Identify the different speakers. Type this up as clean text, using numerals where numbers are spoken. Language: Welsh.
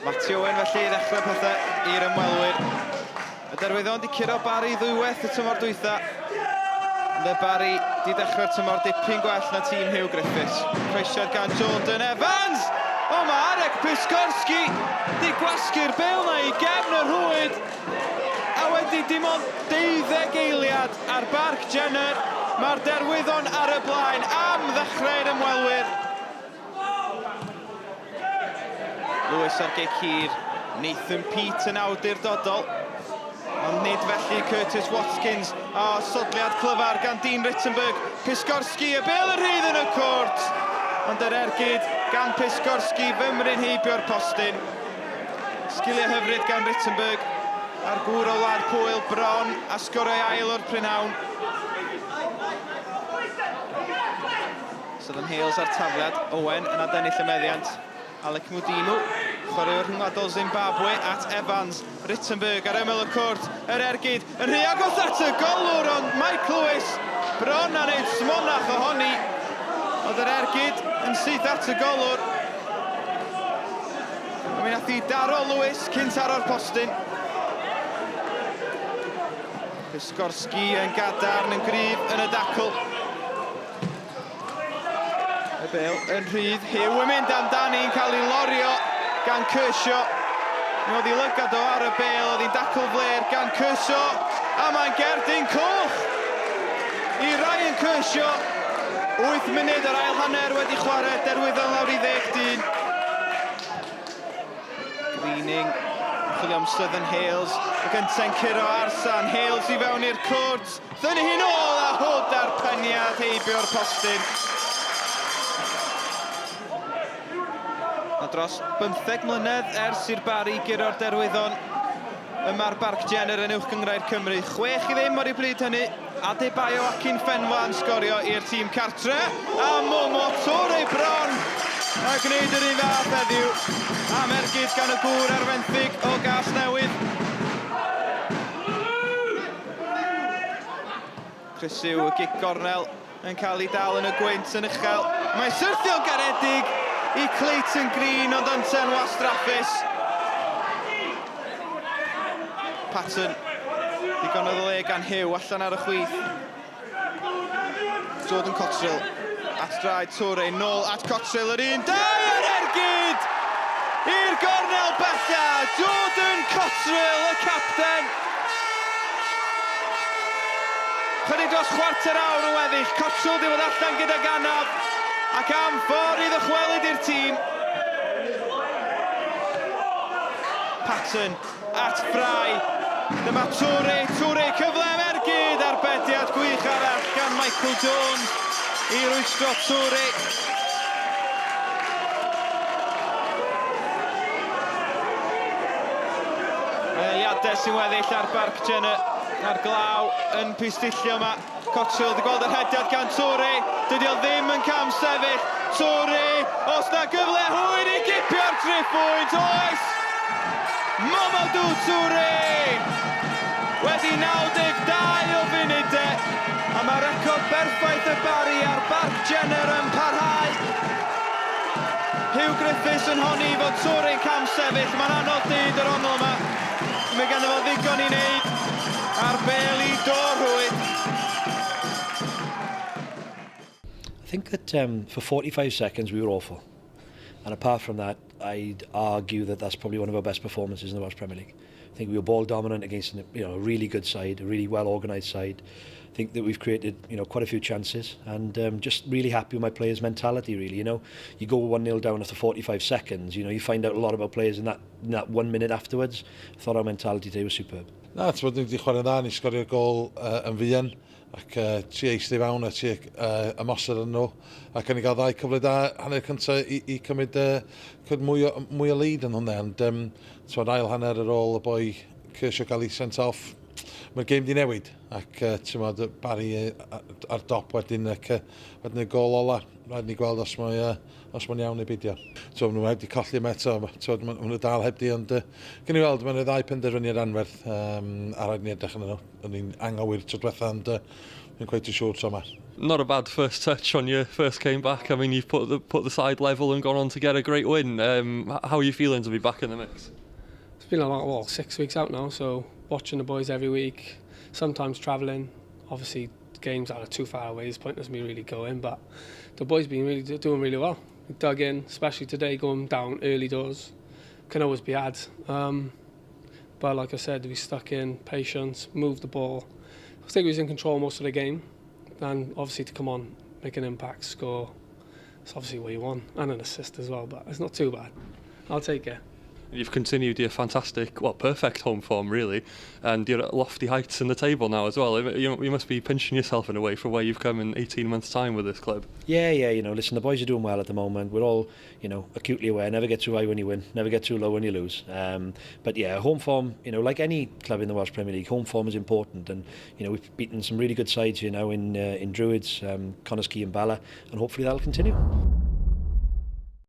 Speaker 1: Matthew Owen felly ddechrau pethau i'r ymwelwyr. Y Derwyddon di curo Barri ddwywaith y tymor dwytha. Ond y Barri di dechrau'r tymor dipyn gwell na tîm Hugh Griffiths. Croesiad gan Jordan Evans! O, mae Arek Piskorski di gwasgu'r bel na i gefn y rhwyd. A wedi dim ond 12 eiliad ar Barc Jenner. Mae'r Derwyddon ar y blaen am ddechrau'r ymwelwyr. Lewis ar gic hir, Nathan Pete yn awdurdodol. Ond nid felly Curtis Watkins. O, sodliad clyfar gan Dean Rittenberg. Piskorski, y bel yn rhydd yn y cwrt. Ond yr ergyd gan Piskorski, fymryn heibio'r postyn. Sgiliau hyfryd gan Rittenberg. Ar gŵr o wlad Pwyl bron a sgorau ail o'r Prynhawn. Sydd yn Hales ar tafliad, Owen yn adennill y meddiant. Alec Mudinu, chwaraewr rhyngwladol Zimbabwe at Evans. Rittenberg ar ymyl y cwrt, yr ergyd yn rhy agos at y golwr, ond Mike Lewis bron a wneud smonach ohoni. Oedd yr ergyd yn syth at y golwr. Mi nath i daro Lewis cynt aro'r postyn. Piskorski yn gadarn yn gryf yn y dacl. Y bel yn rhydd, Hugh yn mynd amdani'n cael ei lorio gan Kershaw. Mi oedd ei lygad o ar y bel, oedd hi'n dacl fler gan Kershaw. A mae'n gerdyn coch i Ryan Kershaw. 8 munud yr ail hanner wedi chwarae, Derwyddon lawr i 10-10. Greening, chwilio am Southern Hales. Y gynta'n curo Arsan, Hales i fewn i'r cwrt. Ddyn hi'n ôl a hwd ar peniad heibio'r postyn. Dros 15 mlynedd ers i'r Barri guro'r Derwyddon yma'r Barc Jenner yn Uwch Gynghrair Cymru. 6 i ddim ar ei bryd hynny. Adebayo ac Unfenwa yn sgorio i'r tîm cartre. A Momo Torre bron a gwneud yr un fath heddiw. Am ergyd gan y gŵr arfenthyg o gas newydd. Chris Yw, y gic gornel yn cael ei dal yn y gwynt yn uchel. Mae'n syrthio'n garedig i Clayton Green, ond yn ten wastraffus. Patton, digon o ddole gan Hugh allan ar y chwith. Jordan Cottrell, at draed Torre, nôl at Cottrell, yr un, dau yr ergyd! I'r gornel bella, Jordan Cottrell, y capten. Chydig dros chwarter awr o weddill, Cottrell di fod allan gyda ganaf. Ac am ffordd i ddychwelyd i'r tîm. Patton at Fry. Dyma Torre, Torre cyflem ergyd ar bediad gwych arall gan Michael Jones i rwystro Torre. Eiliadau sy'n weddill ar Barc Jenner. Ar glaw yn pistillio yma. Cottrell wedi gweld yr hediad gan Torre. Dydy o ddim yn cam sefyll. Torre, os na gyfle hwyr i gipio'r triffwynt, oes! Mamadou Torre! Wedi 92 o funudau. A mae record berffaith y Barri ar Barc Jenner yn parhau. Hugh Griffiths yn honni fod Torre'n cam sefyll. Mae'n anodd dyd yr onnol yma. Mae ganddo fo ddigon i wneud ar bel i dor rhwyd.
Speaker 2: I think that for 45 seconds we were awful, and apart from that I'd argue that that's probably one of our best performances in the Welsh Premier League. I think we were ball dominant against a really good side, a really well organised side. I think that we've created quite a few chances, and just really happy with my players' mentality really. You go 1-0 down after 45 seconds, you find out a lot about players in that 1 minute afterwards. I thought our mentality today was superb.
Speaker 3: Na, ti'n bod ni wedi chwarae dda, ni sgorio gol yn fuan, ac ti eistedd fewn a ti ymosod yn nhw. Ac yn ei gael ddau cyfle da hanner cyntaf i cymryd mwy o lead yn hwnna. Ond ti'n ail hanner ar ôl y boi Kershaw gael ei sent off. Mae'r gêm di newid, ac ti'n bod Barri ar dop wedyn y gol ola. Rhaid ni gweld os mae'n iawn neu beidio. Nhw heb di colli yma eto, maen nhw dal heb di, ond gen i weld, mae'n y ddau penderfynu ar anferth, a rhaid ni edrych yn nhw. Ni'n anghywir tro diwetha, ond fi'n gweithio siŵr tro yma.
Speaker 4: Not a bad first touch on your first game back. I mean, you've put the side level and gone on to get a great win. How are you feeling to be back in the mix?
Speaker 5: It's been a lot, well, 6 weeks out now, so watching the boys every week, sometimes travelling. Obviously, games that are too far away, it's pointless me really going, but the boys been doing really well. We dug in, especially today, going down early doors. Can always be had. But like I said, we stuck in, patience, moved the ball. I think we was in control most of the game. And obviously to come on, make an impact, score, it's obviously what you want. And an assist as well, but it's not too bad. I'll take it.
Speaker 4: You've continued your fantastic, well, perfect home form, really, and you're at lofty heights in the table now as well. You must be pinching yourself in a way for where you've come in 18 months' time with this club.
Speaker 2: Yeah, you know, listen, the boys are doing well at the moment. We're all, you know, acutely aware, never get too high when you win, never get too low when you lose. But yeah, home form, you know, like any club in the Welsh Premier League, home form is important. And, you know, we've beaten some really good sides here now in Druids, Connors Quay and Bala, and hopefully that'll continue.